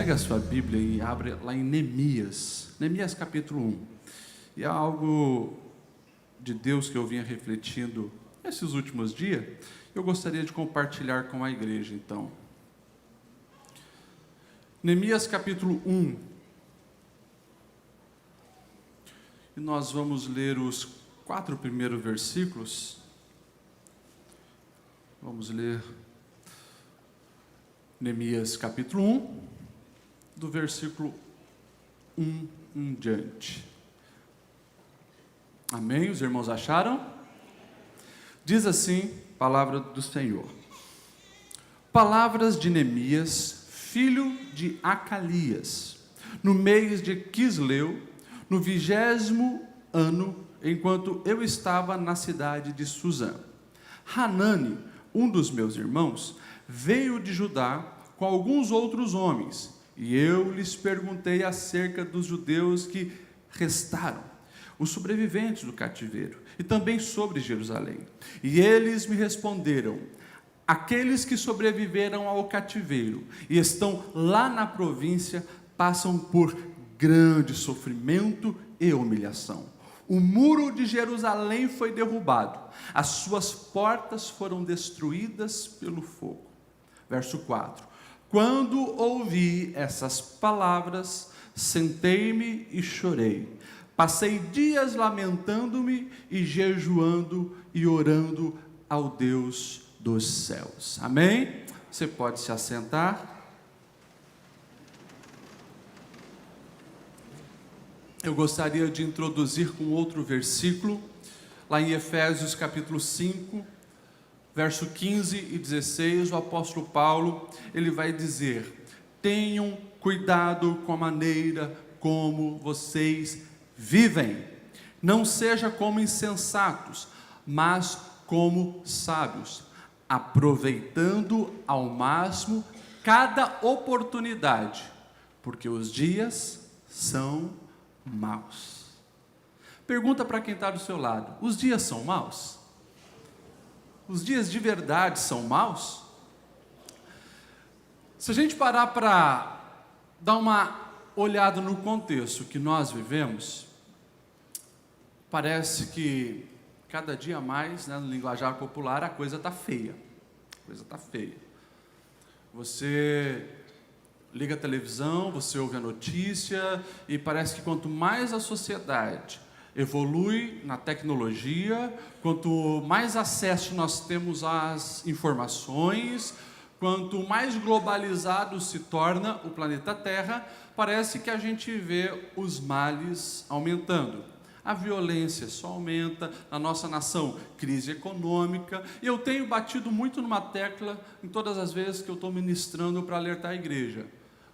Pega a sua Bíblia e abre lá em Neemias capítulo 1. E é algo de Deus que eu vinha refletindo esses últimos dias, eu gostaria de compartilhar com a igreja, então. Neemias capítulo 1. E nós vamos ler os 4 primeiros versículos. Vamos ler Neemias capítulo 1, do versículo 1 em diante. Amém? Os irmãos acharam? Diz assim, palavra do Senhor. Palavras de Neemias, filho de Acalias, no mês de Quisleu, no 20º ano, enquanto eu estava na cidade de Suzã. Hanani, um dos meus irmãos, veio de Judá com alguns outros homens, e eu lhes perguntei acerca dos judeus que restaram, os sobreviventes do cativeiro, e também sobre Jerusalém. E eles me responderam: aqueles que sobreviveram ao cativeiro e estão lá na província passam por grande sofrimento e humilhação. O muro de Jerusalém foi derrubado, as suas portas foram destruídas pelo fogo. Verso 4. Quando ouvi essas palavras, sentei-me e chorei. Passei dias lamentando-me e jejuando e orando ao Deus dos céus. Amém? Você pode se assentar. Eu gostaria de introduzir com outro versículo, lá em Efésios capítulo 5, verso 15 e 16, o apóstolo Paulo, ele vai dizer: tenham cuidado com a maneira como vocês vivem, não seja como insensatos, mas como sábios, aproveitando ao máximo cada oportunidade, porque os dias são maus. Pergunta para quem está do seu lado: os dias são maus? Os dias de verdade são maus? Se a gente parar para dar uma olhada no contexto que nós vivemos, parece que cada dia mais, no linguajar popular, a coisa está feia. A coisa está feia. Você liga a televisão, você ouve a notícia e parece que quanto mais a sociedade evolui na tecnologia, quanto mais acesso nós temos às informações, quanto mais globalizado se torna o planeta Terra, parece que a gente vê os males aumentando. A violência só aumenta, na nossa nação, crise econômica, e eu tenho batido muito numa tecla em todas as vezes que eu estou ministrando para alertar a igreja.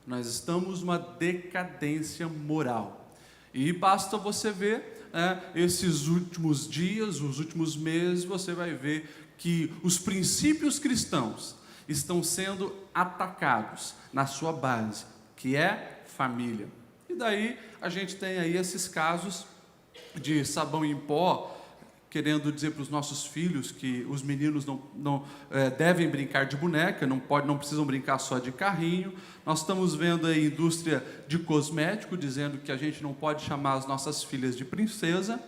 Nós estamos numa decadência moral, e basta você ver esses últimos dias, os últimos meses, você vai ver que os princípios cristãos estão sendo atacados na sua base, que é família. E daí a gente tem aí esses casos de sabão em pó, querendo dizer para os nossos filhos que os meninos não devem brincar de boneca, não precisam brincar só de carrinho. Nós estamos vendo a indústria de cosmético dizendo que a gente não pode chamar as nossas filhas de princesa.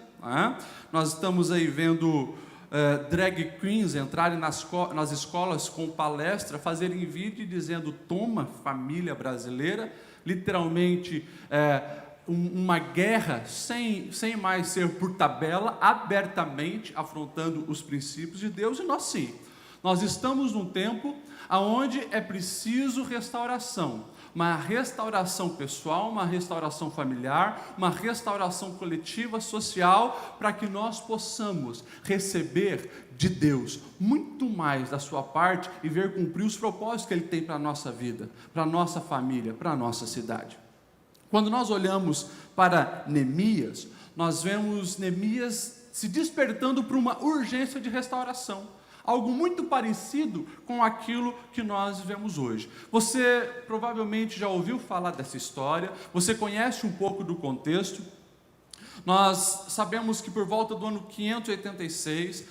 Nós estamos aí vendo drag queens entrarem nas escolas com palestra, fazerem vídeo dizendo: toma, família brasileira, literalmente uma guerra sem mais ser por tabela, abertamente afrontando os princípios de Deus. E nós sim, nós estamos num tempo onde é preciso restauração, uma restauração pessoal, uma restauração familiar, uma restauração coletiva, social, para que nós possamos receber de Deus muito mais da sua parte e ver cumprir os propósitos que Ele tem para a nossa vida, para a nossa família, para a nossa cidade. Quando nós olhamos para Neemias, nós vemos Neemias se despertando para uma urgência de restauração, algo muito parecido com aquilo que nós vemos hoje. Você provavelmente já ouviu falar dessa história, você conhece um pouco do contexto. Nós sabemos que por volta do ano 586,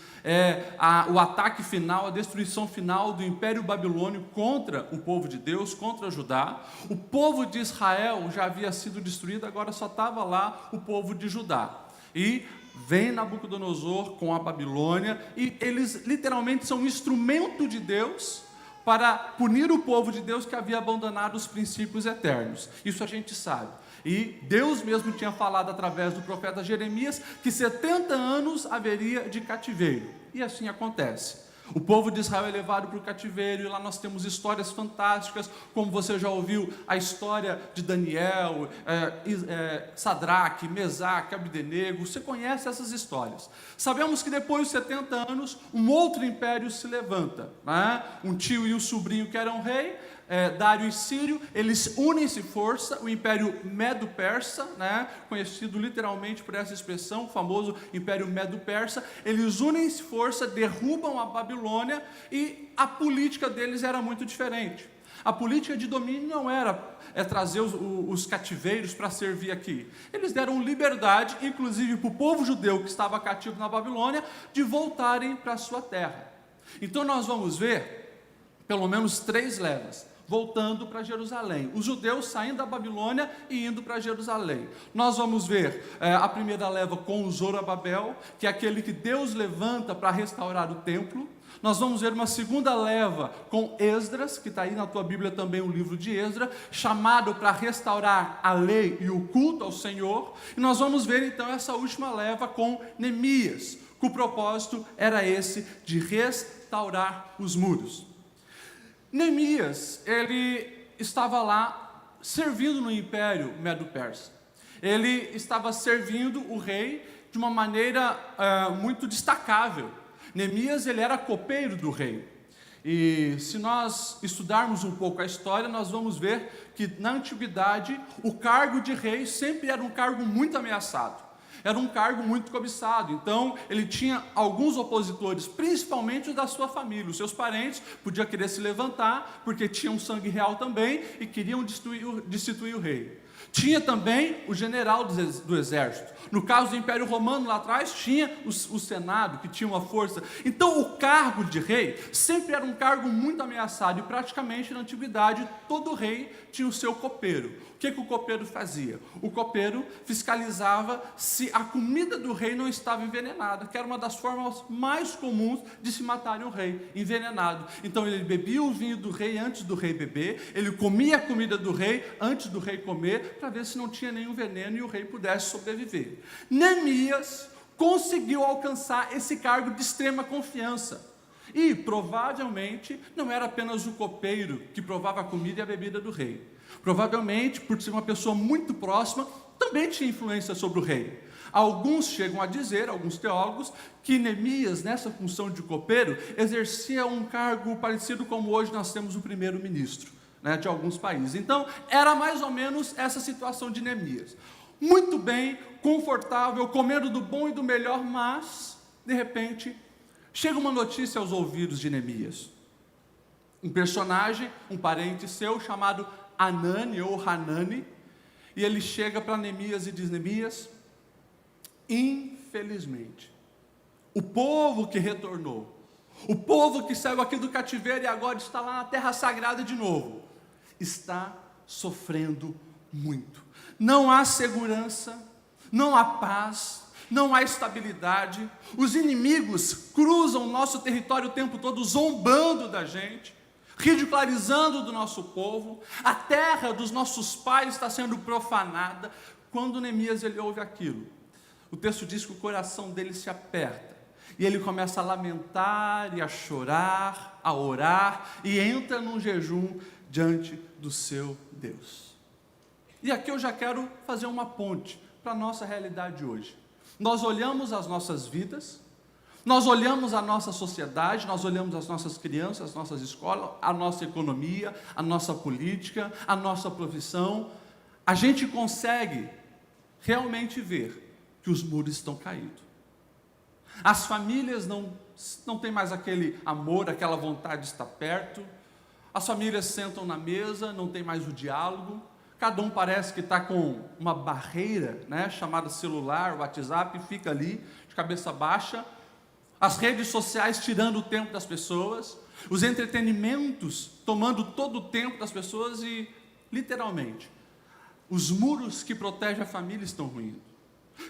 o ataque final, a destruição final do Império Babilônio contra o povo de Deus, contra Judá. O povo de Israel já havia sido destruído, agora só estava lá o povo de Judá. E vem Nabucodonosor com a Babilônia, e eles literalmente são um instrumento de Deus para punir o povo de Deus que havia abandonado os princípios eternos. Isso a gente sabe. E Deus mesmo tinha falado através do profeta Jeremias que 70 anos haveria de cativeiro. E assim acontece. O povo de Israel é levado para o cativeiro, e lá nós temos histórias fantásticas, como você já ouviu a história de Daniel, Sadraque, Mesaque, Abdenego. Você conhece essas histórias. Sabemos que depois de 70 anos, um outro império se levanta, né? Um tio e um sobrinho que eram rei, Dário e Sírio, eles unem-se força, o Império Medo-Persa, né, conhecido literalmente por essa expressão, o famoso Império Medo-Persa, eles unem-se força, derrubam a Babilônia, e a política deles era muito diferente. A política de domínio não era trazer os cativeiros para servir aqui. Eles deram liberdade, inclusive para o povo judeu que estava cativo na Babilônia, de voltarem para a sua terra. Então nós vamos ver pelo menos 3 levas voltando para Jerusalém, os judeus saindo da Babilônia e indo para Jerusalém. Nós vamos ver a primeira leva com Zorobabel, que é aquele que Deus levanta para restaurar o templo. Nós vamos ver uma segunda leva com Esdras, que está aí na tua Bíblia também o livro de Esdras, chamado para restaurar a lei e o culto ao Senhor. E nós vamos ver então essa última leva com Neemias, que o propósito era esse, de restaurar os muros. Neemias, ele estava lá servindo no Império Medo-Persa. Ele estava servindo o rei de uma maneira muito destacável. Neemias, ele era copeiro do rei. E se nós estudarmos um pouco a história, nós vamos ver que na antiguidade o cargo de rei sempre era um cargo muito ameaçado. Era um cargo muito cobiçado, então ele tinha alguns opositores, principalmente da sua família. Os seus parentes podiam querer se levantar, porque tinham sangue real também, e queriam destituir o rei. Tinha também o general do exército. No caso do Império Romano, lá atrás, tinha o Senado, que tinha uma força. Então o cargo de rei sempre era um cargo muito ameaçado, e praticamente na antiguidade todo rei tinha o seu copeiro. O que o copeiro fazia? O copeiro fiscalizava se a comida do rei não estava envenenada, que era uma das formas mais comuns de se matarem o rei, envenenado. Então ele bebia o vinho do rei antes do rei beber, ele comia a comida do rei antes do rei comer, para ver se não tinha nenhum veneno e o rei pudesse sobreviver. Neemias conseguiu alcançar esse cargo de extrema confiança. E provavelmente não era apenas o copeiro que provava a comida e a bebida do rei. Provavelmente, por ser uma pessoa muito próxima, também tinha influência sobre o rei. Alguns chegam a dizer, alguns teólogos, que Neemias, nessa função de copeiro, exercia um cargo parecido como hoje nós temos o primeiro-ministro, né, de alguns países. Então, era mais ou menos essa situação de Neemias. Muito bem, confortável, comendo do bom e do melhor, mas, de repente, chega uma notícia aos ouvidos de Neemias. Um personagem, um parente seu, chamado Anani ou Hanani, e ele chega para Neemias e diz: Neemias, infelizmente, o povo que retornou, o povo que saiu aqui do cativeiro e agora está lá na terra sagrada de novo, está sofrendo muito. Não há segurança, não há paz, não há estabilidade. Os inimigos cruzam o nosso território o tempo todo, zombando da gente, ridicularizando do nosso povo. A terra dos nossos pais está sendo profanada. Quando Neemias ele ouve aquilo, o texto diz que o coração dele se aperta, e ele começa a lamentar e a chorar, a orar, e entra num jejum diante do seu Deus. E aqui eu já quero fazer uma ponte para a nossa realidade hoje. Nós olhamos as nossas vidas, nós olhamos a nossa sociedade, nós olhamos as nossas crianças, as nossas escolas, a nossa economia, a nossa política, a nossa profissão. A gente consegue realmente ver que os muros estão caindo. As famílias não têm mais aquele amor, aquela vontade de estar perto. As famílias sentam na mesa, não tem mais o diálogo. cada um parece que está com uma barreira, né, chamada celular, WhatsApp, fica ali, de cabeça baixa, as redes sociais tirando o tempo das pessoas, os entretenimentos tomando todo o tempo das pessoas e, literalmente, os muros que protegem a família estão ruindo.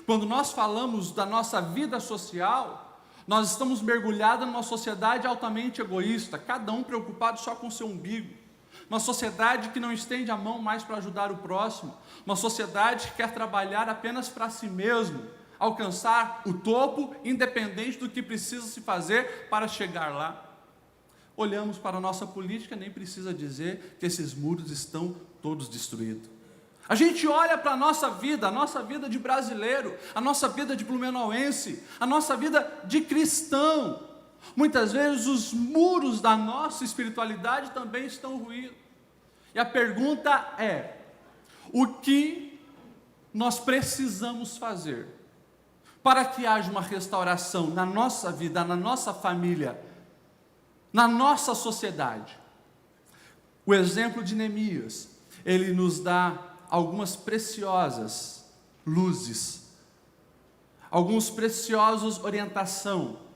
Quando nós falamos da nossa vida social, nós estamos mergulhados numa sociedade altamente egoísta, cada um preocupado só com o seu umbigo. Uma sociedade que não estende a mão mais para ajudar o próximo, uma sociedade que quer trabalhar apenas para si mesmo, alcançar o topo, independente do que precisa se fazer para chegar lá. Olhamos para a nossa política, nem precisa dizer que esses muros estão todos destruídos. A gente olha para a nossa vida de brasileiro, a nossa vida de blumenauense, a nossa vida de cristão. Muitas vezes os muros da nossa espiritualidade também estão ruídos. E a pergunta é: o que nós precisamos fazer para que haja uma restauração na nossa vida, na nossa família, na nossa sociedade? O exemplo de Neemias, ele nos dá algumas preciosas luzes, alguns preciosos orientação.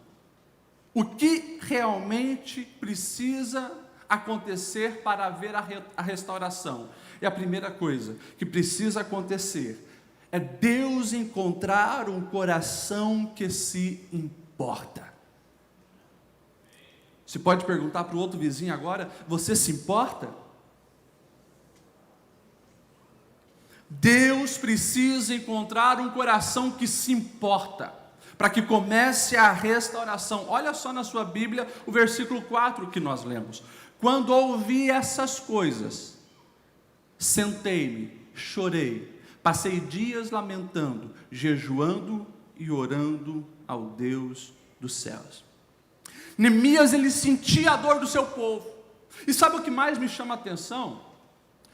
O que realmente precisa acontecer para haver a restauração? E a primeira coisa que precisa acontecer é Deus encontrar um coração que se importa. Você pode perguntar para o outro vizinho agora: você se importa? Deus precisa encontrar um coração que se importa, para que comece a restauração. Olha só na sua Bíblia o versículo 4 que nós lemos: quando ouvi essas coisas, sentei-me, chorei, passei dias lamentando, jejuando e orando ao Deus dos céus. Neemias, ele sentia a dor do seu povo. E sabe o que mais me chama a atenção?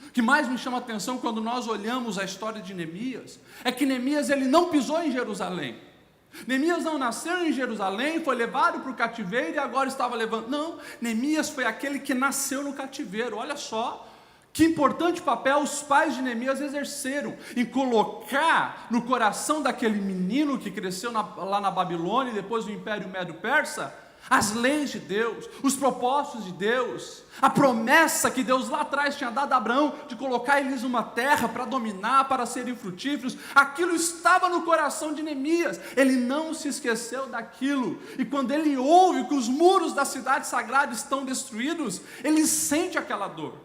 O que mais me chama a atenção quando nós olhamos a história de Neemias, é que Neemias, ele não pisou em Jerusalém. Neemias não nasceu em Jerusalém, foi levado para o cativeiro e agora estava levando. Não, Neemias foi aquele que nasceu no cativeiro. Olha só, que importante papel os pais de Neemias exerceram em colocar no coração daquele menino que cresceu lá na Babilônia e depois do Império Médio-Persa, as leis de Deus, os propósitos de Deus, a promessa que Deus lá atrás tinha dado a Abraão, de colocar eles numa terra para dominar, para serem frutíferos. Aquilo estava no coração de Neemias, ele não se esqueceu daquilo, e quando ele ouve que os muros da cidade sagrada estão destruídos, ele sente aquela dor,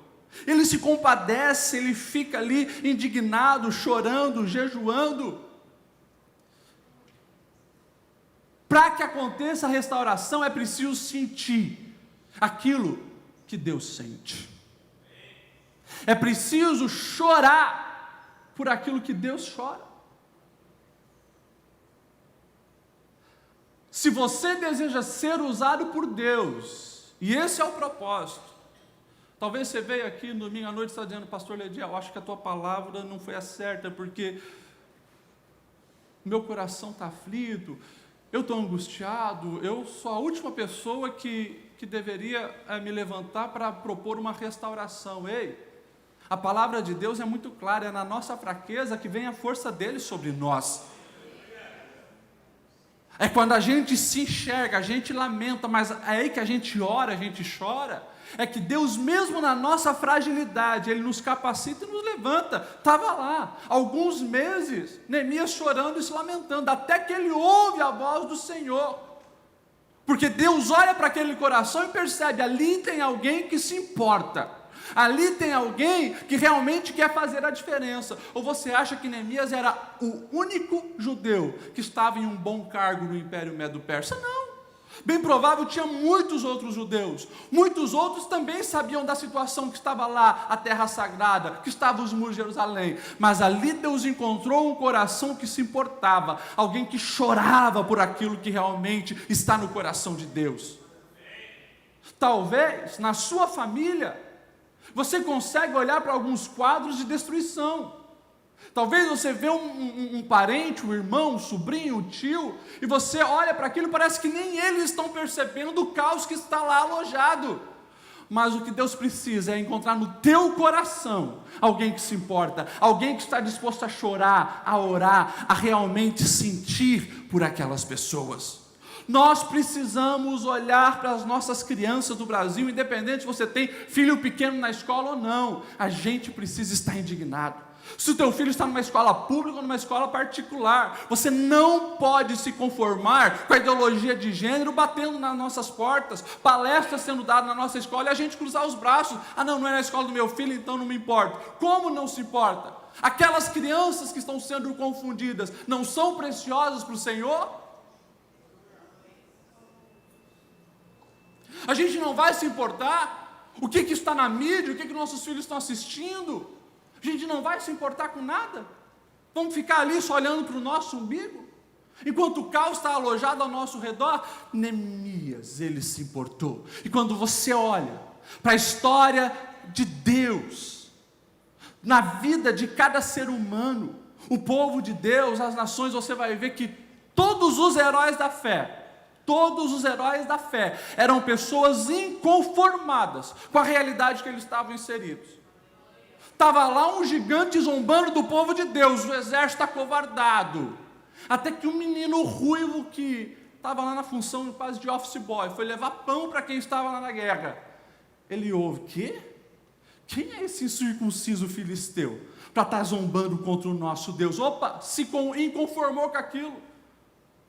ele se compadece, ele fica ali indignado, chorando, jejuando. Para que aconteça a restauração, é preciso sentir aquilo que Deus sente. É preciso chorar por aquilo que Deus chora. Se você deseja ser usado por Deus, e esse é o propósito, talvez você veio aqui no domingo à noite e está dizendo: pastor Lediel, eu acho que a tua palavra não foi a certa, porque meu coração está aflito, eu estou angustiado, eu sou a última pessoa que deveria me levantar para propor uma restauração. Ei, a palavra de Deus é muito clara, é na nossa fraqueza que vem a força dele sobre nós. É quando a gente se enxerga, a gente lamenta, mas é aí que a gente ora, a gente chora. É que Deus, mesmo na nossa fragilidade, Ele nos capacita e nos levanta. Estava lá, alguns meses, Neemias chorando e se lamentando, até que ele ouve a voz do Senhor. Porque Deus olha para aquele coração e percebe: ali tem alguém que se importa, ali tem alguém que realmente quer fazer a diferença. Ou você acha que Neemias era o único judeu que estava em um bom cargo no Império Médio-Persa? Não. Bem provável, tinha muitos outros judeus, muitos outros também sabiam da situação que estava lá, a terra sagrada, que estavam os muros de Jerusalém, mas ali Deus encontrou um coração que se importava, alguém que chorava por aquilo que realmente está no coração de Deus. Talvez, na sua família, você consegue olhar para alguns quadros de destruição. Talvez você vê um parente, um irmão, um sobrinho, um tio, e você olha para aquilo e parece que nem eles estão percebendo do caos que está lá alojado. Mas o que Deus precisa é encontrar no teu coração alguém que se importa, alguém que está disposto a chorar, a orar, a realmente sentir por aquelas pessoas. Nós precisamos olhar para as nossas crianças do Brasil, independente se você tem filho pequeno na escola ou não, a gente precisa estar indignado. Se o teu filho está numa escola pública ou numa escola particular, você não pode se conformar com a ideologia de gênero batendo nas nossas portas, palestras sendo dadas na nossa escola e a gente cruzar os braços. Ah não, não é na escola do meu filho, então não me importa. Como não se importa? Aquelas crianças que estão sendo confundidas não são preciosas para o Senhor? A gente não vai se importar o que está na mídia, o que nossos filhos estão assistindo. A gente não vai se importar com nada. Vamos ficar ali só olhando para o nosso umbigo? Enquanto o caos está alojado ao nosso redor, Neemias, ele se importou. E quando você olha para a história de Deus, na vida de cada ser humano, o povo de Deus, as nações, você vai ver que todos os heróis da fé eram pessoas inconformadas com a realidade que eles estavam inseridos. Estava lá um gigante zombando do povo de Deus, o exército acovardado. Até que um menino ruivo que estava lá na função quase de office boy, foi levar pão para quem estava lá na guerra. Ele ouve, quê? Quem é esse incircunciso filisteu para estar zombando contra o nosso Deus? Opa, se inconformou com aquilo.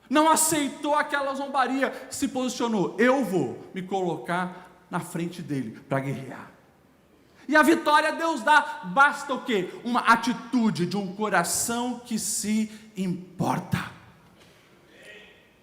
Não aceitou aquela zombaria, se posicionou, eu vou me colocar na frente dele para guerrear. E a vitória Deus dá, basta o quê? Uma atitude de um coração que se importa.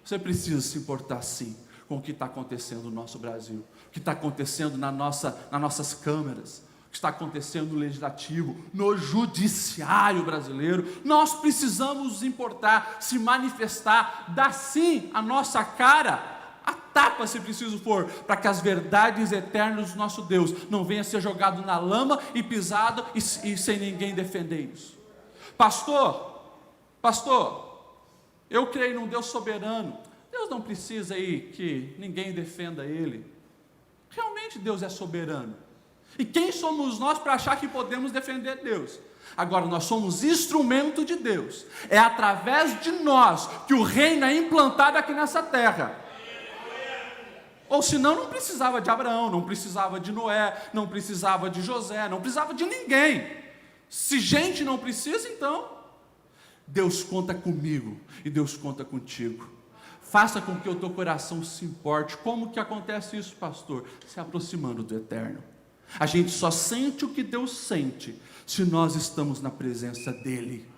Você precisa se importar sim com o que está acontecendo no nosso Brasil, o que está acontecendo nas nossas câmaras, o que está acontecendo no legislativo, no judiciário brasileiro. Nós precisamos nos importar, se manifestar, dar sim a nossa cara, a tapa se preciso for, para que as verdades eternas do nosso Deus não venham a ser jogado na lama e pisado e sem ninguém defender isso. Pastor, eu creio num Deus soberano. Deus não precisa aí que ninguém defenda Ele. Realmente Deus é soberano. E quem somos nós para achar que podemos defender Deus? Agora, nós somos instrumento de Deus. É através de nós que o reino é implantado aqui nessa terra. Ou senão não precisava de Abraão, não precisava de Noé, não precisava de José, não precisava de ninguém. Se gente não precisa, então Deus conta comigo e Deus conta contigo. Faça com que o teu coração se importe. Como que acontece isso, pastor? Se aproximando do eterno. A gente só sente o que Deus sente se nós estamos na presença dEle.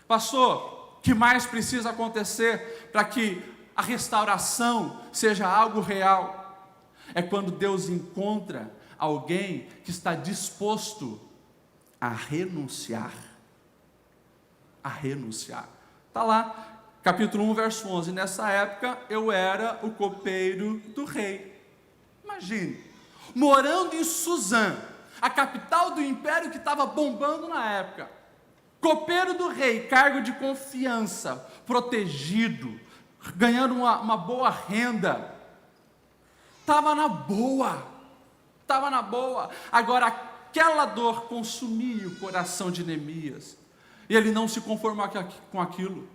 Pastor, o que mais precisa acontecer para que a restauração seja algo real? É quando Deus encontra alguém que está disposto a renunciar. Está lá, capítulo 1, verso 11. Nessa época eu era o copeiro do rei. Imagine, morando em Suzã, a capital do império que estava bombando na época. Copeiro do rei, cargo de confiança, protegido, ganhando uma boa renda. Estava na boa. Agora aquela dor consumia o coração de Neemias, e ele não se conformou com aquilo.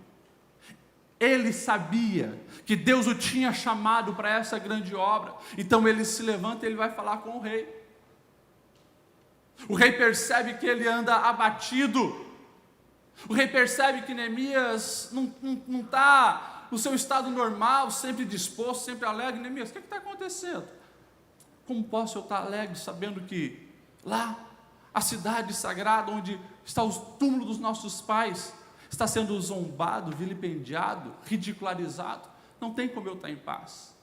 Ele sabia que Deus o tinha chamado para essa grande obra, então ele se levanta e ele vai falar com o rei. O rei percebe que ele anda abatido, o rei percebe que Neemias não está no seu estado normal, sempre disposto, sempre alegre. Neemias, o que está acontecendo? Como posso eu estar alegre sabendo que lá, a cidade sagrada onde está o túmulo dos nossos pais, está sendo zombado, vilipendiado, ridicularizado? Não tem como eu estar em paz.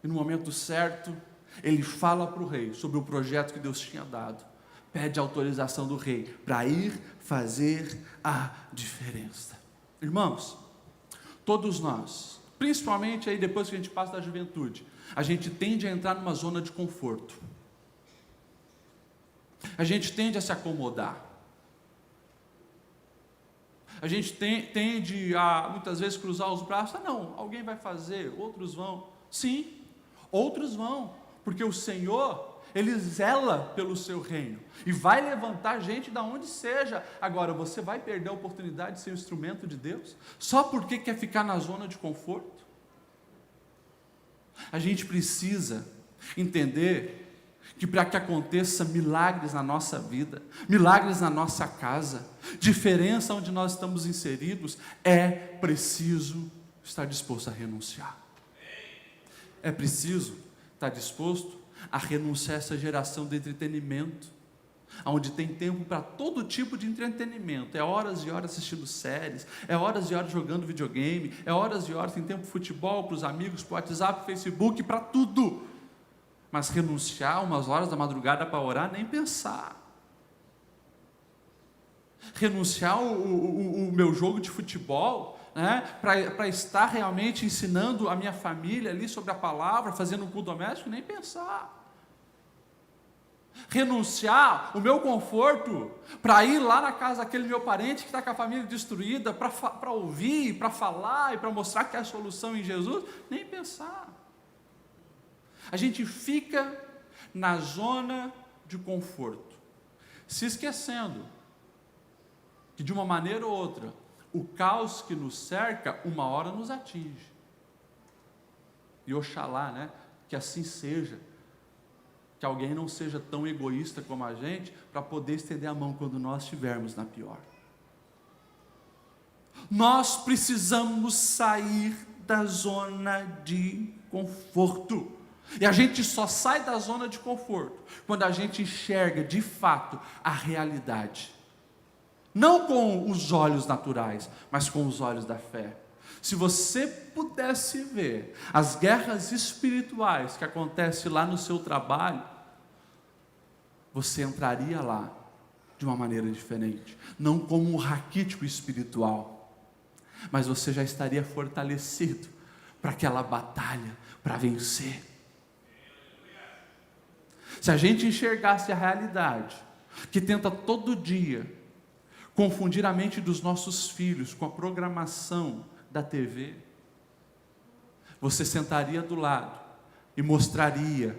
E no momento certo, ele fala para o rei sobre o projeto que Deus tinha dado, pede a autorização do rei para ir fazer a diferença. Irmãos, todos nós, principalmente aí depois que a gente passa da juventude, a gente tende a entrar numa zona de conforto. A gente tende a se acomodar. A gente tende a, muitas vezes, cruzar os braços. Ah não, alguém vai fazer, outros vão. Sim, outros vão. porque o Senhor, Ele zela pelo seu reino, e vai levantar gente da onde seja. Agora, você vai perder a oportunidade de ser um instrumento de Deus, só porque quer ficar na zona de conforto? A gente precisa entender que para que aconteça milagres na nossa vida, milagres na nossa casa, diferença onde nós estamos inseridos, é preciso estar disposto a renunciar. É preciso estar disposto a renunciar a essa geração de entretenimento, onde tem tempo para todo tipo de entretenimento, é horas e horas assistindo séries, é horas e horas jogando videogame, é horas e horas, tem tempo para futebol, para os amigos, para o WhatsApp, para o Facebook, para tudo. Mas renunciar umas horas da madrugada para orar, nem pensar. Renunciar o meu jogo de futebol, né, para estar realmente ensinando a minha família ali sobre a palavra, fazendo um culto doméstico, nem pensar. Renunciar o meu conforto para ir lá na casa daquele meu parente que está com a família destruída, para ouvir, para falar e para mostrar que há solução em Jesus, nem pensar. A gente fica na zona de conforto, se esquecendo que de uma maneira ou outra, o caos que nos cerca, uma hora nos atinge. E oxalá, né, que assim seja, que alguém não seja tão egoísta como a gente, para poder estender a mão quando nós estivermos na pior. Nós precisamos sair da zona de conforto. E a gente só sai da zona de conforto quando a gente enxerga de fato a realidade. Não com os olhos naturais, mas com os olhos da fé. Se você pudesse ver as guerras espirituais que acontecem lá no seu trabalho, você entraria lá de uma maneira diferente. Não como um raquítico espiritual, mas você já estaria fortalecido para aquela batalha, para vencer. Se a gente enxergasse a realidade, que tenta todo dia confundir a mente dos nossos filhos com a programação da TV, você sentaria do lado e mostraria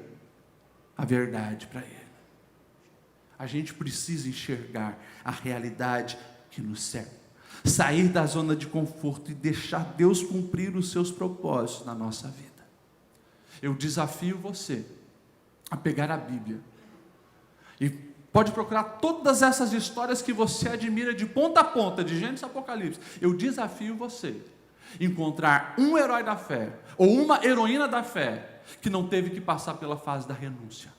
a verdade para ele. A gente precisa enxergar a realidade que nos cerca, sair da zona de conforto e deixar Deus cumprir os seus propósitos na nossa vida. Eu desafio você a pegar a Bíblia e pode procurar todas essas histórias que você admira de ponta a ponta, de Gênesis a Apocalipse. Eu desafio você a encontrar um herói da fé ou uma heroína da fé que não teve que passar pela fase da renúncia.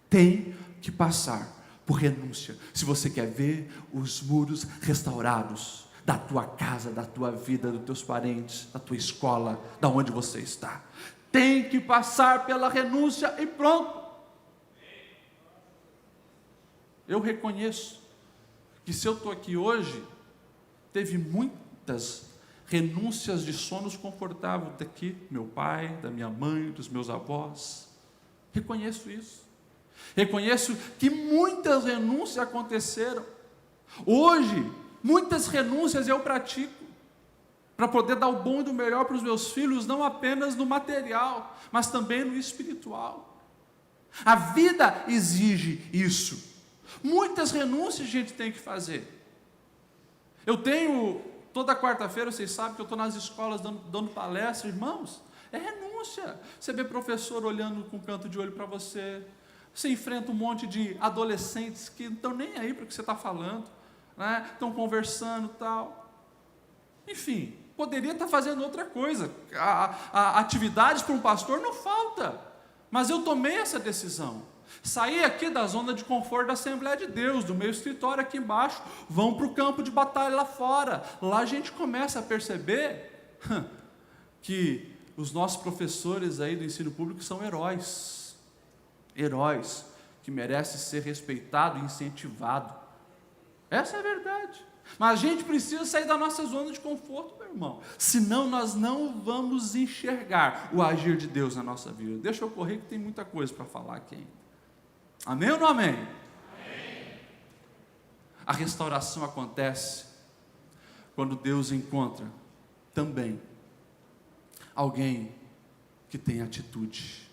Tem que passar por renúncia se você quer ver os muros restaurados da tua casa, da tua vida, dos teus parentes, da tua escola, da onde você está. Tem que passar pela renúncia e pronto. Eu reconheço que se eu estou aqui hoje, teve muitas renúncias de sonos confortáveis daqui, meu pai, da minha mãe, dos meus avós. Reconheço isso. Reconheço que muitas renúncias aconteceram. Hoje, muitas renúncias eu pratico para poder dar o bom e do melhor para os meus filhos, não apenas no material, mas também no espiritual. A vida exige isso. Muitas renúncias a gente tem que fazer. Eu tenho, toda quarta-feira, vocês sabem que eu estou nas escolas dando palestra, irmãos, é renúncia. Você vê professor olhando com um canto de olho para você, você enfrenta um monte de adolescentes que não estão nem aí para o que você está falando, né? Estão conversando e tal. Enfim, poderia estar fazendo outra coisa. Atividades para um pastor não falta, mas eu tomei essa decisão. Saí aqui da zona de conforto da Assembleia de Deus, do meu escritório aqui embaixo, vão para o campo de batalha lá fora. Lá a gente começa a perceber que os nossos professores aí do ensino público são heróis que merecem ser respeitados e incentivados. Essa é a verdade. Mas a gente precisa sair da nossa zona de conforto, meu irmão, senão nós não vamos enxergar o agir de Deus na nossa vida. Deixa eu correr que tem muita coisa para falar aqui ainda. Amém ou não amém? Amém. A restauração acontece quando Deus encontra também alguém que tem atitude.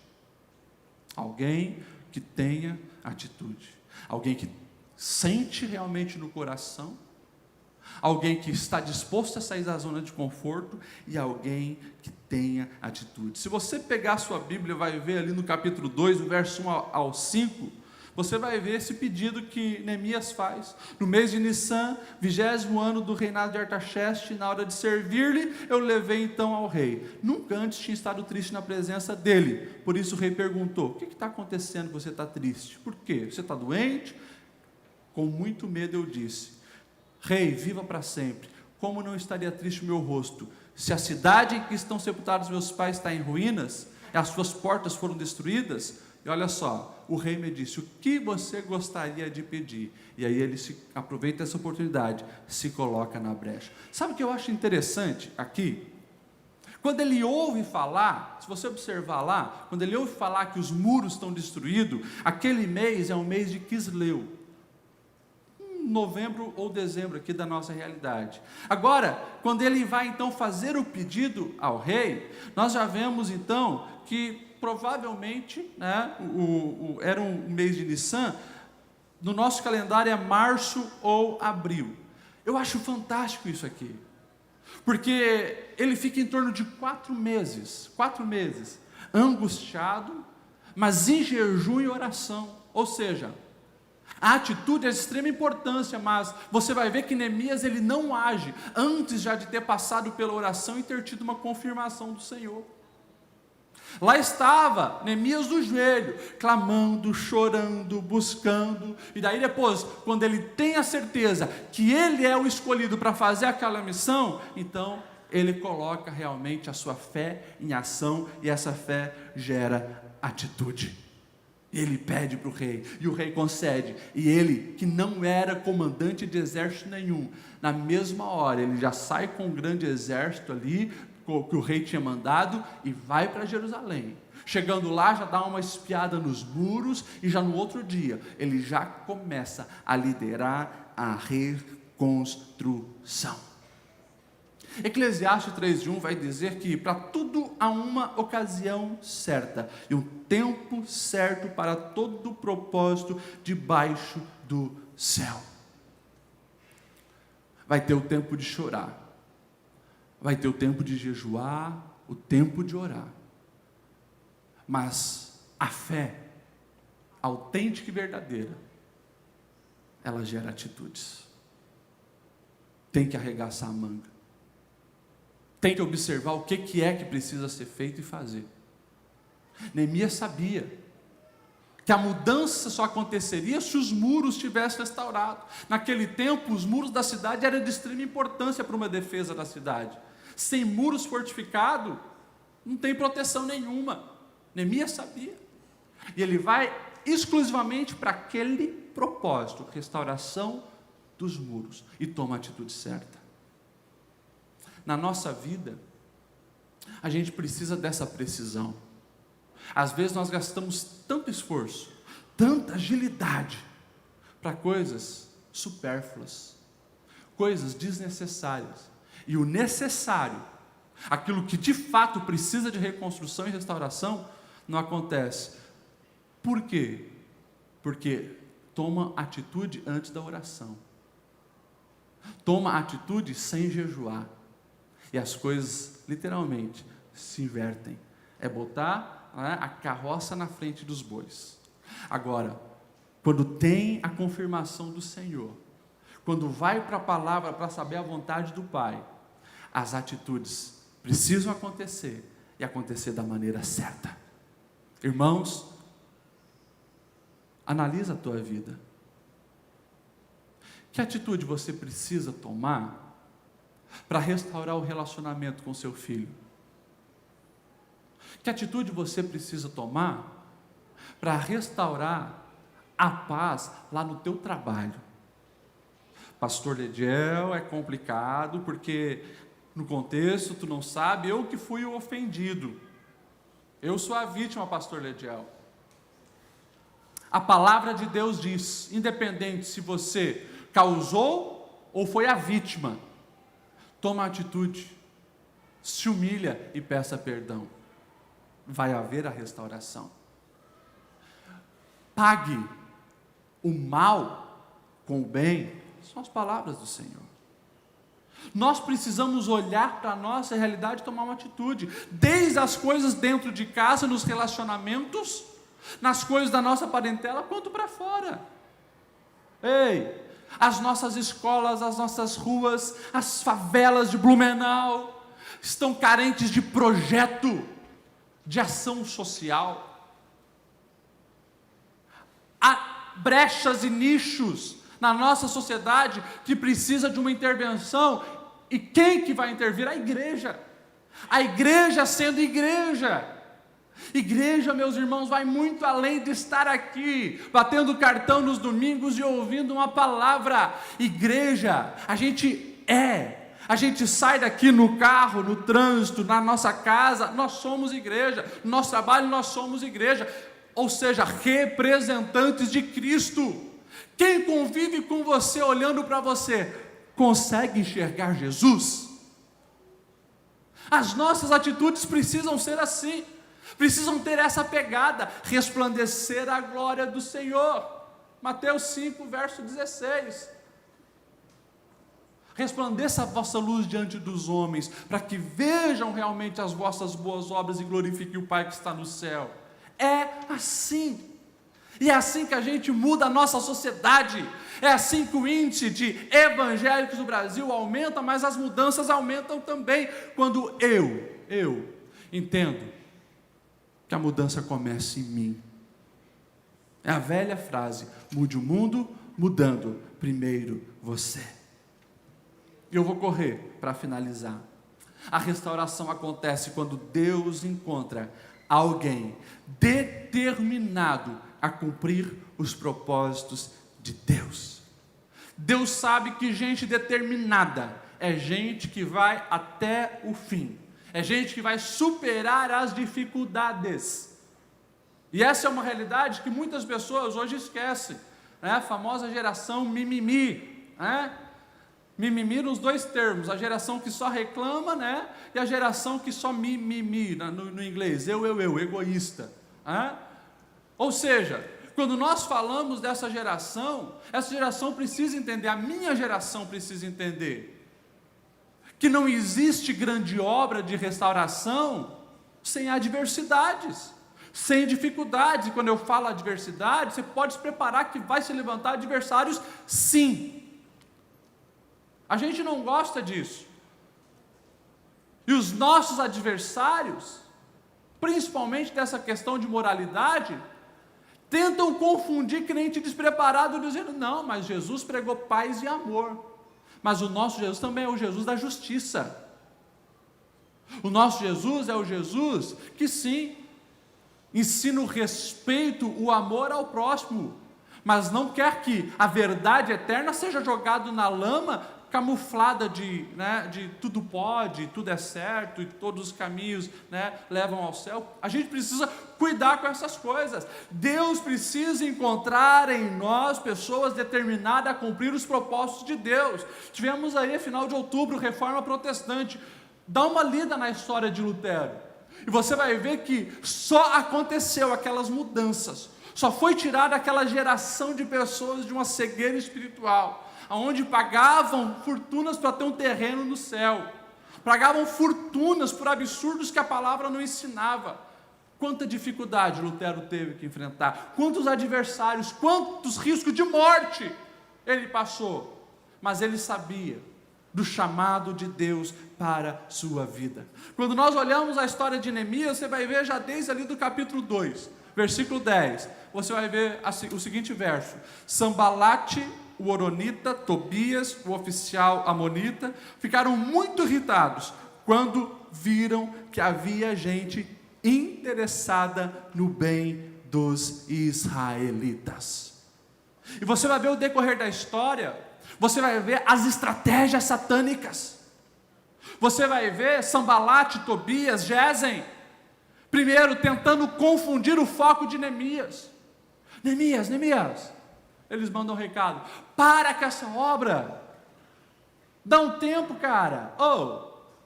Alguém que tenha atitude. Alguém que sente realmente no coração. Alguém que está disposto a sair da zona de conforto e alguém que tenha atitude. Se você pegar a sua Bíblia, vai ver ali no capítulo 2, do verso 1 ao 5, você vai ver esse pedido que Neemias faz. No mês de Nissan, 20º ano do reinado de Artaxerxes, na hora de servir-lhe, eu levei então ao rei. Nunca antes tinha estado triste na presença dele. Por isso o rei perguntou: o que está acontecendo que você está triste? Por quê? Você está doente? Com muito medo eu disse: Rei, viva para sempre. Como não estaria triste o meu rosto, se a cidade em que estão sepultados meus pais está em ruínas, e as suas portas foram destruídas? E olha só, o rei me disse: o que você gostaria de pedir? E aí ele aproveita essa oportunidade, se coloca na brecha. Sabe o que eu acho interessante aqui? Quando ele ouve falar, se você observar lá, quando ele ouve falar que os muros estão destruídos, aquele mês é um mês de Quisleu, novembro ou dezembro aqui da nossa realidade. Agora, quando ele vai então fazer o pedido ao rei, nós já vemos então que provavelmente, né, era um mês de Nissan, no nosso calendário é março ou abril. Eu acho fantástico isso aqui, porque ele fica em torno de 4 meses, angustiado, mas em jejum e oração, ou seja, a atitude é de extrema importância, mas você vai ver que Neemias ele não age antes já de ter passado pela oração e ter tido uma confirmação do Senhor. Lá estava Neemias do joelho, clamando, chorando, buscando, e daí depois, quando ele tem a certeza que ele é o escolhido para fazer aquela missão, então ele coloca realmente a sua fé em ação, e essa fé gera atitude. Ele pede para o rei, e o rei concede, e ele, que não era comandante de exército nenhum, na mesma hora, ele já sai com um grande exército ali, que o rei tinha mandado, e vai para Jerusalém. Chegando lá, já dá uma espiada nos muros, e já no outro dia, ele já começa a liderar a reconstrução. Eclesiastes 3:1 vai dizer que para tudo há uma ocasião certa, e um tempo certo para todo o propósito debaixo do céu. Vai ter o tempo de chorar, vai ter o tempo de jejuar, o tempo de orar, mas a fé autêntica e verdadeira, ela gera atitudes. Tem que arregaçar a manga, tem que observar o que é que precisa ser feito e fazer. Neemias sabia que a mudança só aconteceria se os muros tivessem restaurados. Naquele tempo, os muros da cidade eram de extrema importância para uma defesa da cidade. Sem muros fortificados, não tem proteção nenhuma. Neemias sabia. E ele vai exclusivamente para aquele propósito, restauração dos muros, e toma a atitude certa. Na nossa vida, a gente precisa dessa precisão. Às vezes nós gastamos tanto esforço, tanta agilidade, para coisas supérfluas, coisas desnecessárias. E o necessário, aquilo que de fato precisa de reconstrução e restauração, não acontece. Por quê? Porque toma atitude antes da oração. Toma atitude sem jejuar. E as coisas, literalmente, se invertem. É botar, né, a carroça na frente dos bois. Agora, quando tem a confirmação do Senhor, quando vai para a palavra para saber a vontade do Pai, as atitudes precisam acontecer, e acontecer da maneira certa. Irmãos, analisa a tua vida. Que atitude você precisa tomar para restaurar o relacionamento com seu filho? Que atitude você precisa tomar para restaurar a paz lá no teu trabalho? Pastor Lediel, é complicado, porque no contexto tu não sabe, eu que fui o ofendido, eu sou a vítima, pastor Lediel. A palavra de Deus diz, independente se você causou ou foi a vítima, toma atitude, se humilha e peça perdão. Vai haver a restauração. pague o mal com o bem, são as palavras do Senhor. Nós precisamos olhar para a nossa realidade e tomar uma atitude, desde as coisas dentro de casa, nos relacionamentos, nas coisas da nossa parentela, quanto para fora. Ei, as nossas escolas, as nossas ruas, as favelas de Blumenau estão carentes de projeto, de ação social. Há brechas e nichos na nossa sociedade que precisa de uma intervenção. E quem que vai intervir? A igreja. A igreja sendo igreja. Igreja, meus irmãos, vai muito além de estar aqui, batendo cartão nos domingos e ouvindo uma palavra. Igreja, a gente sai daqui no carro, no trânsito, na nossa casa, nós somos igreja. No nosso trabalho, nós somos igreja. Ou seja, representantes de Cristo. Quem convive com você, olhando para você, consegue enxergar Jesus? As nossas atitudes precisam ser assim, precisam ter essa pegada, resplandecer a glória do Senhor. Mateus 5, verso 16. Resplandeça a vossa luz diante dos homens, para que vejam realmente as vossas boas obras e glorifiquem o Pai que está no céu. É assim. E é assim que a gente muda a nossa sociedade. É assim que o índice de evangélicos do Brasil aumenta, mas as mudanças aumentam também, quando eu entendo que a mudança começa em mim. É a velha frase: mude o mundo, mudando primeiro você. E eu vou correr para finalizar. A restauração acontece quando Deus encontra alguém determinado a cumprir os propósitos de Deus. Deus sabe que gente determinada é gente que vai até o fim, é gente que vai superar as dificuldades. E essa é uma realidade que muitas pessoas hoje esquecem, né? A famosa geração mimimi, né? Mimimi nos dois termos, a geração que só reclama, né? E a geração que só mimimi, no inglês, eu, egoísta, né? Ou seja, quando nós falamos dessa geração, essa geração precisa entender, a minha geração precisa entender, que não existe grande obra de restauração sem adversidades, sem dificuldades. E quando eu falo adversidade, você pode se preparar que vai se levantar adversários, sim. A gente não gosta disso. E os nossos adversários, principalmente dessa questão de moralidade, tentam confundir crente despreparado, dizendo: não, mas Jesus pregou paz e amor. Mas o nosso Jesus também é o Jesus da justiça. O nosso Jesus é o Jesus que sim, ensina o respeito, o amor ao próximo, mas não quer que a verdade eterna seja jogada na lama, camuflada de tudo pode, tudo é certo, e todos os caminhos, né, levam ao céu. A gente precisa cuidar com essas coisas. Deus precisa encontrar em nós pessoas determinadas a cumprir os propósitos de Deus. Tivemos aí, final de outubro, Reforma Protestante. Dá uma lida na história de Lutero, e você vai ver que só aconteceu aquelas mudanças, só foi tirada aquela geração de pessoas de uma cegueira espiritual, onde pagavam fortunas para ter um terreno no céu, pagavam fortunas por absurdos que a palavra não ensinava. Quanta dificuldade Lutero teve que enfrentar, quantos adversários, quantos riscos de morte ele passou, mas ele sabia do chamado de Deus para a sua vida. Quando nós olhamos a história de Neemias, você vai ver já desde ali do capítulo 2, versículo 10, você vai ver o seguinte verso: Sambalate, o horonita, Tobias, o oficial amonita, ficaram muito irritados quando viram que havia gente interessada no bem dos israelitas. E você vai ver o decorrer da história, você vai ver as estratégias satânicas, você vai ver Sambalate, Tobias, Gesem, primeiro tentando confundir o foco de Neemias. Neemias, eles mandam um recado: para com essa obra, dá um tempo, cara,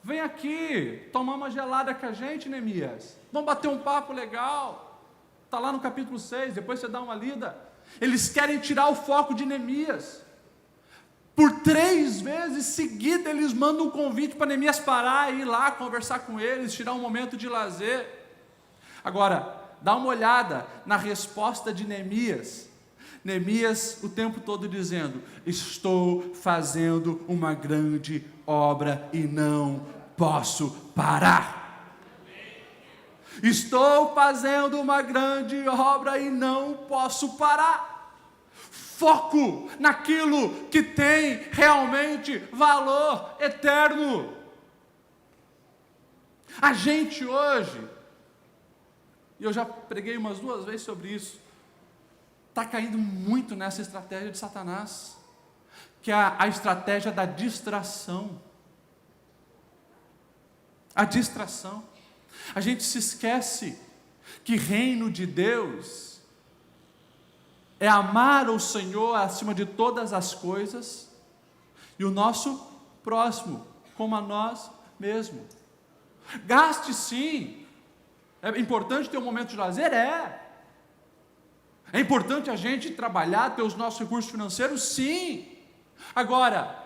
vem aqui, tomar uma gelada com a gente, Neemias, vamos bater um papo legal. Está lá no capítulo 6, depois você dá uma lida. Eles querem tirar o foco de Neemias. Por 3 vezes seguidas eles mandam um convite para Neemias parar, ir lá conversar com eles, tirar um momento de lazer. Agora, dá uma olhada na resposta de Neemias. Neemias o tempo todo dizendo: estou fazendo uma grande obra e não posso parar. Estou fazendo uma grande obra e não posso parar. Foco naquilo que tem realmente valor eterno. A gente hoje, e eu já preguei umas 2 vezes sobre isso, está caindo muito nessa estratégia de Satanás, que é a estratégia da distração. A distração. A gente se esquece que reino de Deus é amar o Senhor acima de todas as coisas e o nosso próximo como a nós mesmos. Gaste sim. É importante ter um momento de lazer? É importante a gente trabalhar, ter os nossos recursos financeiros? Sim. Agora,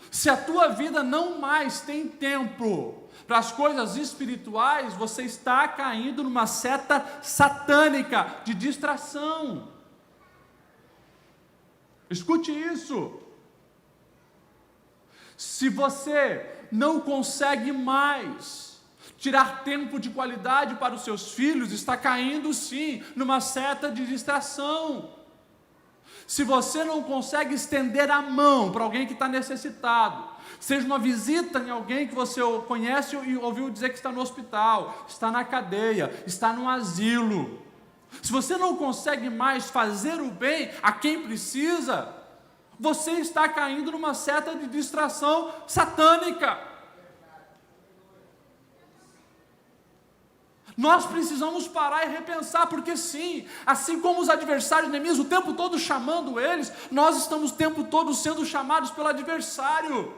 se a tua vida não mais tem tempo para as coisas espirituais, você está caindo numa seta satânica de distração. Escute isso. Se você não consegue mais tirar tempo de qualidade para os seus filhos, está caindo sim numa seta de distração. Se você não consegue estender a mão para alguém que está necessitado, seja uma visita em alguém que você conhece e ouviu dizer que está no hospital, está na cadeia, está no asilo. Se você não consegue mais fazer o bem a quem precisa, você está caindo numa seta de distração satânica. Nós precisamos parar e repensar, porque sim, assim como os adversários de Neemias, o tempo todo chamando eles, nós estamos o tempo todo sendo chamados pelo adversário.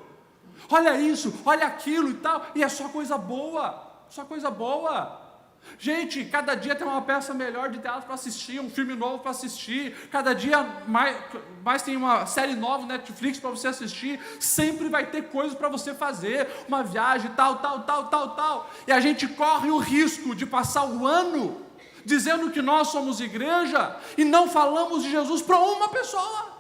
Olha isso, olha aquilo e tal, e é só coisa boa, só coisa boa. Gente, cada dia tem uma peça melhor de teatro para assistir, um filme novo para assistir, cada dia mais tem uma série nova no Netflix para você assistir, sempre vai ter coisas para você fazer, uma viagem, tal. E a gente corre o risco de passar o ano dizendo que nós somos igreja e não falamos de Jesus para uma pessoa.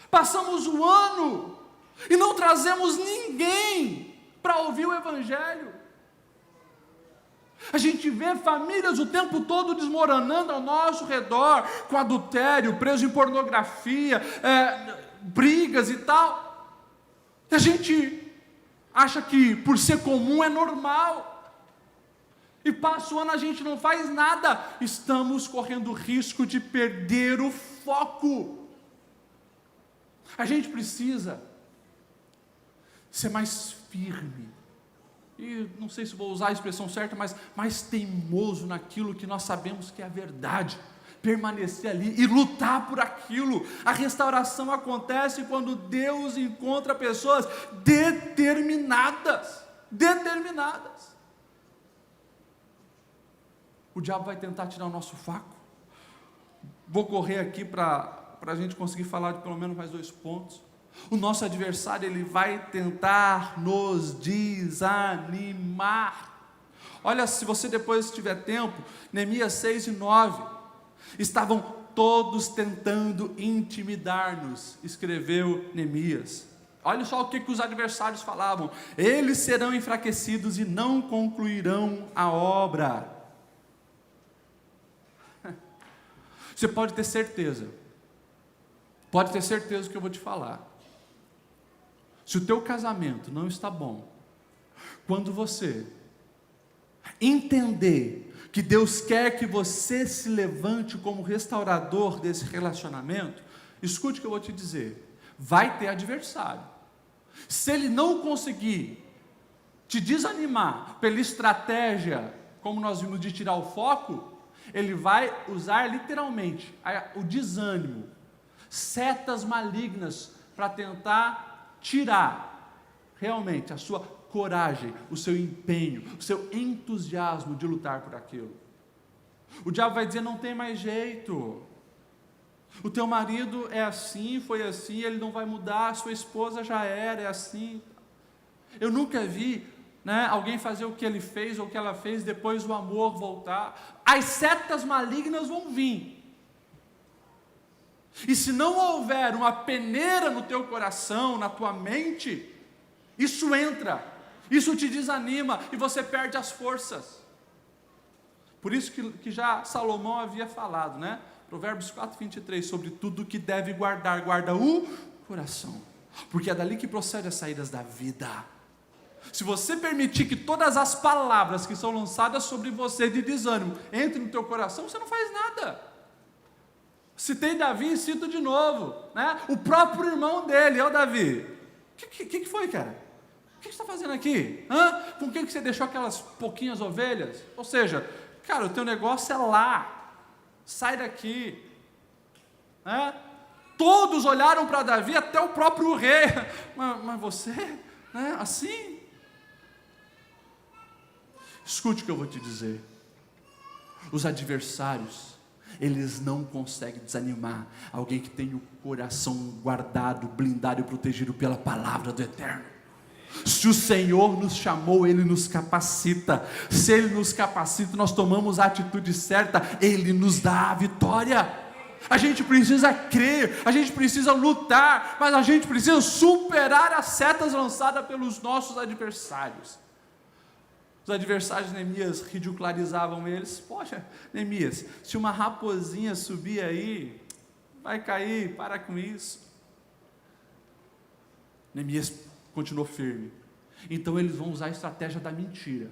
Passamos o ano e não trazemos ninguém para ouvir o Evangelho. A gente vê famílias o tempo todo desmoronando ao nosso redor, com adultério, preso em pornografia, brigas e tal. E a gente acha que por ser comum é normal. E passa o ano, a gente não faz nada. Estamos correndo o risco de perder o foco. A gente precisa ser mais firme. E não sei se vou usar a expressão certa, mas mais teimoso naquilo que nós sabemos que é a verdade, permanecer ali e lutar por aquilo. A restauração acontece quando Deus encontra pessoas determinadas. O diabo vai tentar tirar o nosso foco. Vou correr aqui para a gente conseguir falar de pelo menos mais 2 pontos. O nosso adversário, ele vai tentar nos desanimar. Olha, se você depois tiver tempo, Neemias 6 e 9, estavam todos tentando intimidar-nos, escreveu Neemias. Olha só o que os adversários falavam: eles serão enfraquecidos e não concluirão a obra. Você pode ter certeza do que eu vou te falar. Se o teu casamento não está bom, quando você entender que Deus quer que você se levante como restaurador desse relacionamento, escute o que eu vou te dizer, vai ter adversário. Se ele não conseguir te desanimar pela estratégia, como nós vimos, de tirar o foco, ele vai usar literalmente o desânimo, setas malignas para tentar tirar realmente a sua coragem, o seu empenho, o seu entusiasmo de lutar por aquilo. O diabo vai dizer: não tem mais jeito. O teu marido é assim, foi assim, ele não vai mudar, a sua esposa já era, é assim. Eu nunca vi, alguém fazer o que ele fez ou o que ela fez, depois o amor voltar. As setas malignas vão vir. E se não houver uma peneira no teu coração, na tua mente, isso entra, isso te desanima e você perde as forças. Por isso que já Salomão havia falado, Provérbios 4:23, sobre tudo que deve guardar, guarda o coração, porque é dali que procede as saídas da vida. Se você permitir que todas as palavras que são lançadas sobre você de desânimo entrem no teu coração, você não faz nada. Citei Davi e cito de novo, o próprio irmão dele, é o Davi. O que foi, cara? O que você está fazendo aqui? Com quem que você deixou aquelas pouquinhas ovelhas? Ou seja, cara, o teu negócio é lá. Sai daqui. Todos olharam para Davi, até o próprio rei. Mas você, assim? Escute o que eu vou te dizer. Os adversários, eles não conseguem desanimar alguém que tem o coração guardado, blindado e protegido pela palavra do Eterno. Se o Senhor nos chamou, Ele nos capacita. Se Ele nos capacita, nós tomamos a atitude certa, Ele nos dá a vitória. A gente precisa crer, a gente precisa lutar, mas a gente precisa superar as setas lançadas pelos nossos adversários. Os adversários de Neemias ridicularizavam eles. Poxa, Neemias, se uma raposinha subir aí, vai cair, para com isso. Neemias continuou firme. Então eles vão usar a estratégia da mentira.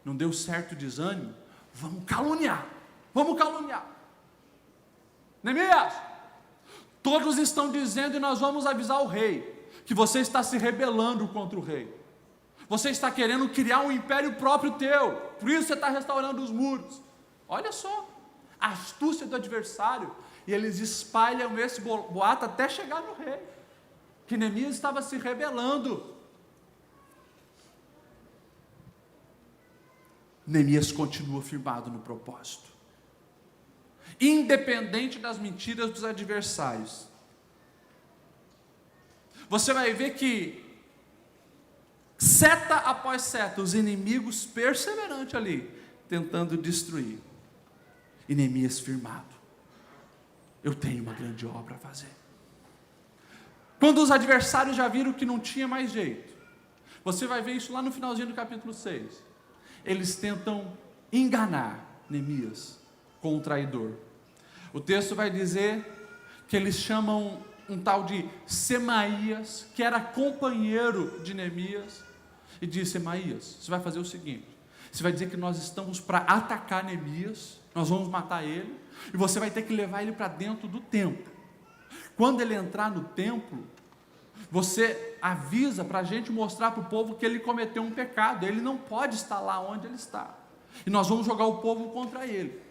Não deu certo o desânimo? Vamos caluniar. Neemias, todos estão dizendo, e nós vamos avisar o rei, que você está se rebelando contra o rei. Você está querendo criar um império próprio teu, por isso você está restaurando os muros. Olha só, a astúcia do adversário, e eles espalham esse boato até chegar no rei, que Neemias estava se rebelando. Neemias continua firmado no propósito, independente das mentiras dos adversários. Você vai ver que seta após seta, os inimigos perseverantes ali, tentando destruir, e Neemias firmado: eu tenho uma grande obra a fazer. Quando os adversários já viram que não tinha mais jeito, você vai ver isso lá no finalzinho do capítulo 6, eles tentam enganar Neemias com um traidor. O texto vai dizer que eles chamam um tal de Semaías, que era companheiro de Neemias, e diz: Semaías, você vai fazer o seguinte, você vai dizer que nós estamos para atacar Neemias, nós vamos matar ele, e você vai ter que levar ele para dentro do templo. Quando ele entrar no templo, você avisa para a gente mostrar para o povo que ele cometeu um pecado, ele não pode estar lá onde ele está, e nós vamos jogar o povo contra ele.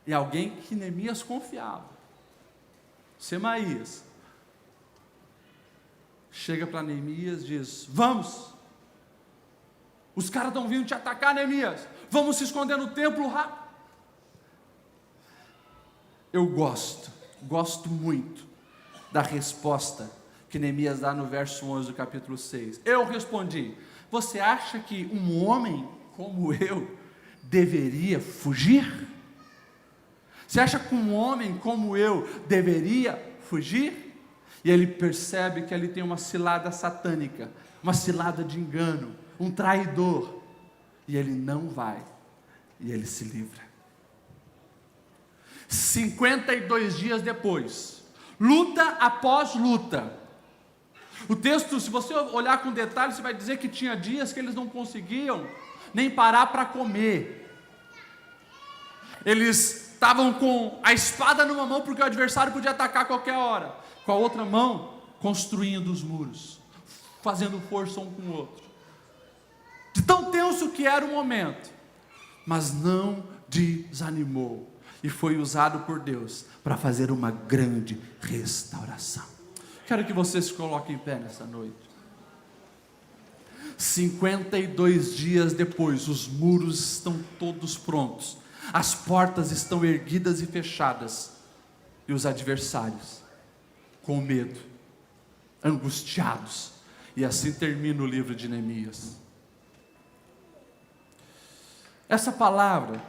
E alguém que Neemias confiava, Semaías, chega para Neemias e diz: vamos, os caras estão vindo te atacar, Neemias, vamos se esconder no templo rápido. Eu gosto muito da resposta que Neemias dá no verso 11 do capítulo 6. Eu respondi: você acha que um homem como eu deveria fugir? Você acha que um homem como eu deveria fugir? E ele percebe que ali tem uma cilada satânica, uma cilada de engano, um traidor, e ele não vai, e ele se livra. 52 dias depois, luta após luta, o texto, se você olhar com detalhe, você vai dizer que tinha dias que eles não conseguiam nem parar para comer. Eles estavam com a espada numa mão, porque o adversário podia atacar a qualquer hora, com a outra mão construindo os muros, fazendo força um com o outro, de tão tenso que era o momento, mas não desanimou, e foi usado por Deus para fazer uma grande restauração. Quero que você se coloque em pé nessa noite. 52 dias depois, os muros estão todos prontos, as portas estão erguidas e fechadas, e os adversários, com medo, angustiados, e assim termina o livro de Neemias. Essa palavra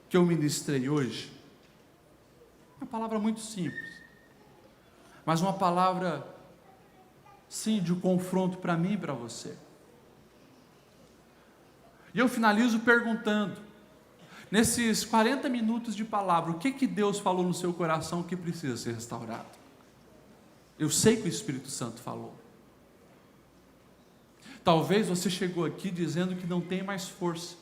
que eu ministrei hoje, é uma palavra muito simples, mas uma palavra, sim, de um confronto para mim e para você. E eu finalizo perguntando, nesses 40 minutos de palavra, o que Deus falou no seu coração que precisa ser restaurado? Eu sei que o Espírito Santo falou. Talvez você chegou aqui dizendo que não tem mais força.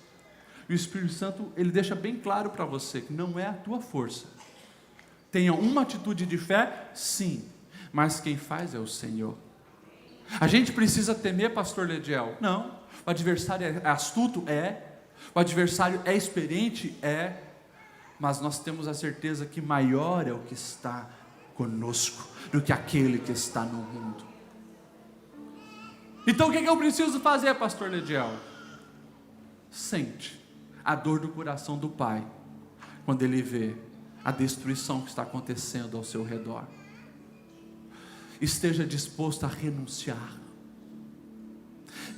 E o Espírito Santo, ele deixa bem claro para você que não é a tua força. Tenha uma atitude de fé, sim, mas quem faz é o Senhor. A gente precisa temer, pastor Lediel? Não. O adversário é astuto? É. O adversário é experiente? É. Mas nós temos a certeza que maior é o que está conosco do que aquele que está no mundo. Então o que eu preciso fazer, pastor Lediel? Sente a dor do coração do pai quando ele vê a destruição que está acontecendo ao seu redor. Esteja disposto a renunciar.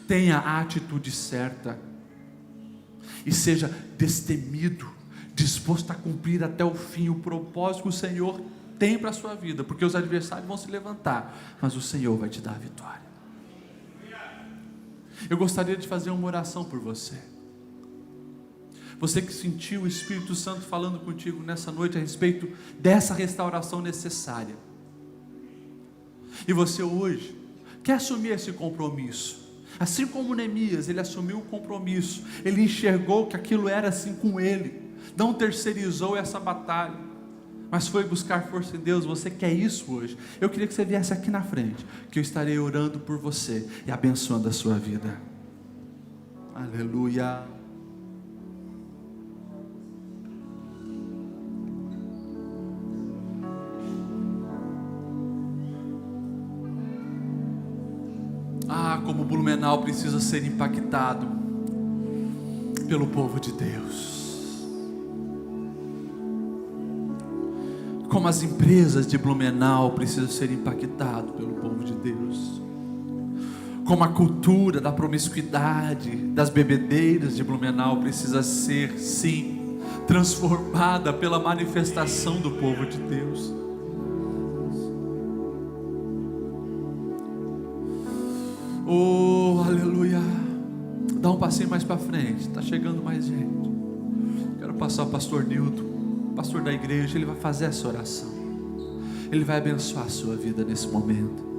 Tenha a atitude certa e seja destemido, disposto a cumprir até o fim o propósito que o Senhor tem para a sua vida, porque os adversários vão se levantar, mas o Senhor vai te dar a vitória. Eu gostaria de fazer uma oração por você. Você que sentiu o Espírito Santo falando contigo nessa noite a respeito dessa restauração necessária. E você hoje quer assumir esse compromisso. Assim como Neemias, ele assumiu o compromisso. Ele enxergou que aquilo era assim com ele. Não terceirizou essa batalha, mas foi buscar força em Deus. Você quer isso hoje? Eu queria que você viesse aqui na frente, que eu estarei orando por você e abençoando a sua vida. Aleluia. Como Blumenau precisa ser impactado pelo povo de Deus. Como as empresas de Blumenau precisam ser impactadas pelo povo de Deus. Como a cultura da promiscuidade, das bebedeiras de Blumenau precisa ser, sim, transformada pela manifestação do povo de Deus. Oh, aleluia. Dá um passinho mais para frente, está chegando mais gente. Quero passar o pastor Nilton, pastor da igreja. Ele vai fazer essa oração. Ele vai abençoar a sua vida nesse momento.